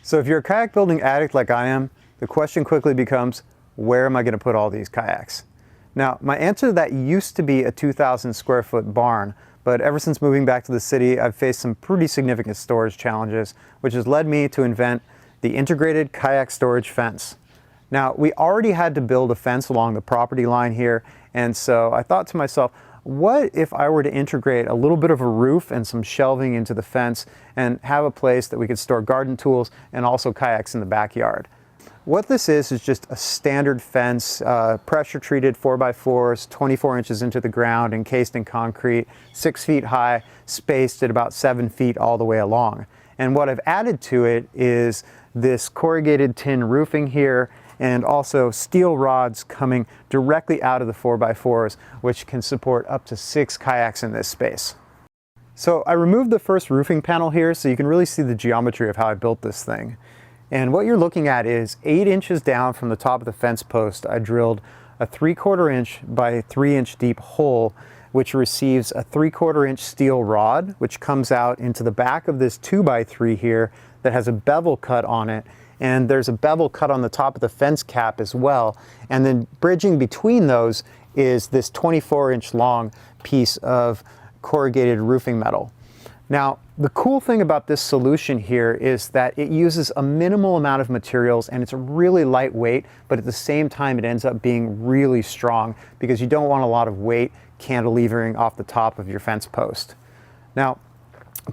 So if you're a kayak building addict like I am, the question quickly becomes, where am I going to put all these kayaks? Now, my answer to that used to be a 2,000 square foot barn, but ever since moving back to the city, I've faced some pretty significant storage challenges, which has led me to invent the integrated kayak storage fence. Now, we already had to build a fence along the property line here, and so I thought to myself, what if I were to integrate a little bit of a roof and some shelving into the fence and have a place that we could store garden tools and also kayaks in the backyard? What this is just a standard fence, pressure treated 4x4s, 24 inches into the ground, encased in concrete, 6 feet high, spaced at about 7 feet all the way along. And what I've added to it is this corrugated tin roofing here, and also steel rods coming directly out of the 4x4s, which can support up to 6 kayaks in this space. So I removed the first roofing panel here so you can really see the geometry of how I built this thing. And what you're looking at is 8 inches down from the top of the fence post, I drilled a 3/4 inch by 3 inch deep hole, which receives a 3/4 inch steel rod, which comes out into the back of this 2x3 here that has a bevel cut on it. And there's a bevel cut on the top of the fence cap as well. And then bridging between those is this 24 inch long piece of corrugated roofing metal. Now, the cool thing about this solution here is that it uses a minimal amount of materials and it's really lightweight, but at the same time it ends up being really strong because you don't want a lot of weight cantilevering off the top of your fence post. Now,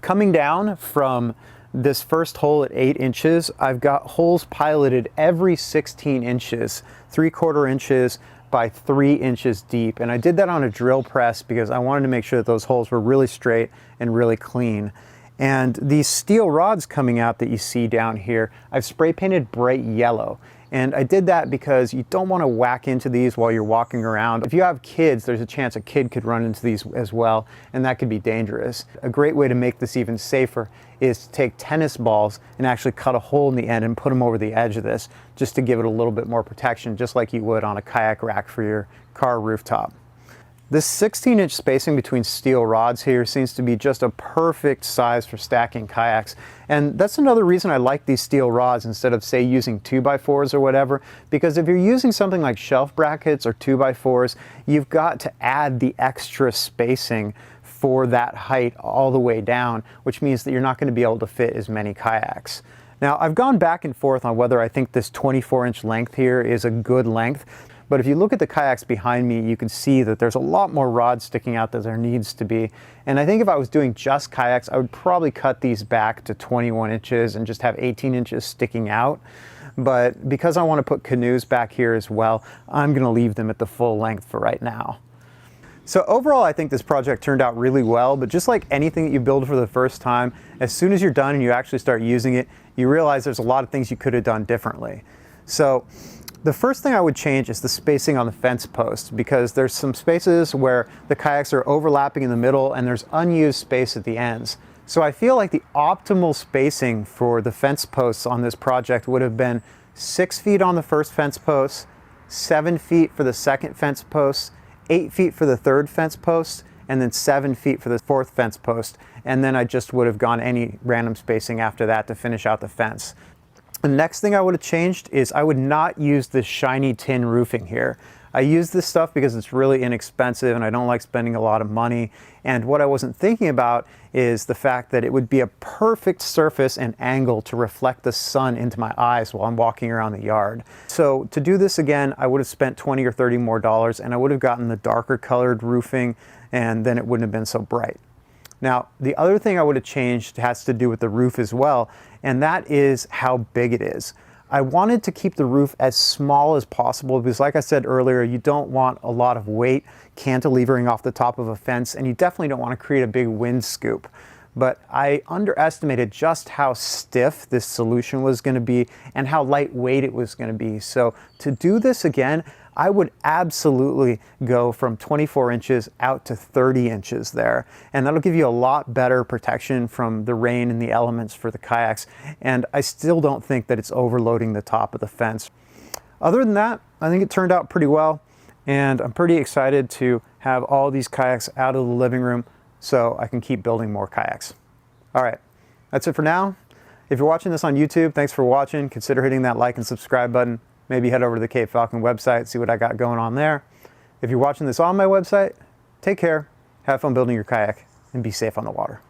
coming down from this first hole at 8 inches, I've got holes piloted every 16 inches, 3/4 inches by 3 inches deep. And I did that on a drill press because I wanted to make sure that those holes were really straight and really clean. And these steel rods coming out that you see down here, I've spray painted bright yellow. And I did that because you don't want to whack into these while you're walking around. If you have kids, there's a chance a kid could run into these as well, and that could be dangerous. A great way to make this even safer is to take tennis balls and actually cut a hole in the end and put them over the edge of this, just to give it a little bit more protection, just like you would on a kayak rack for your car rooftop. This 16-inch spacing between steel rods here seems to be just a perfect size for stacking kayaks. And that's another reason I like these steel rods instead of, say, using 2x4s or whatever, because if you're using something like shelf brackets or 2x4s, you've got to add the extra spacing for that height all the way down, which means that you're not going to be able to fit as many kayaks. Now, I've gone back and forth on whether I think this 24-inch length here is a good length. But if you look at the kayaks behind me, you can see that there's a lot more rods sticking out than there needs to be. And I think if I was doing just kayaks, I would probably cut these back to 21 inches and just have 18 inches sticking out. But because I want to put canoes back here as well, I'm going to leave them at the full length for right now. So overall, I think this project turned out really well, but just like anything that you build for the first time, as soon as you're done and you actually start using it, you realize there's a lot of things you could have done differently. So the first thing I would change is the spacing on the fence posts, because there's some spaces where the kayaks are overlapping in the middle and there's unused space at the ends. So I feel like the optimal spacing for the fence posts on this project would have been 6 feet on the first fence post, 7 feet for the second fence post, 8 feet for the third fence post, and then 7 feet for the fourth fence post. And then I just would have gone any random spacing after that to finish out the fence. The next thing I would have changed is I would not use this shiny tin roofing here. I use this stuff because it's really inexpensive and I don't like spending a lot of money. And what I wasn't thinking about is the fact that it would be a perfect surface and angle to reflect the sun into my eyes while I'm walking around the yard. So to do this again, I would have spent $20 or $30 more and I would have gotten the darker colored roofing, and then it wouldn't have been so bright. Now, the other thing I would have changed has to do with the roof as well, and that is how big it is. I wanted to keep the roof as small as possible because, like I said earlier, you don't want a lot of weight cantilevering off the top of a fence, and you definitely don't want to create a big wind scoop. But I underestimated just how stiff this solution was going to be and how lightweight it was going to be. So to do this again, I would absolutely go from 24 inches out to 30 inches there. And that'll give you a lot better protection from the rain and the elements for the kayaks. And I still don't think that it's overloading the top of the fence. Other than that, I think it turned out pretty well. And I'm pretty excited to have all these kayaks out of the living room so I can keep building more kayaks. All right, that's it for now. If you're watching this on YouTube, thanks for watching. Consider hitting that like and subscribe button. Maybe head over to the Cape Falcon website, see what I got going on there. If you're watching this on my website, take care, have fun building your kayak, and be safe on the water.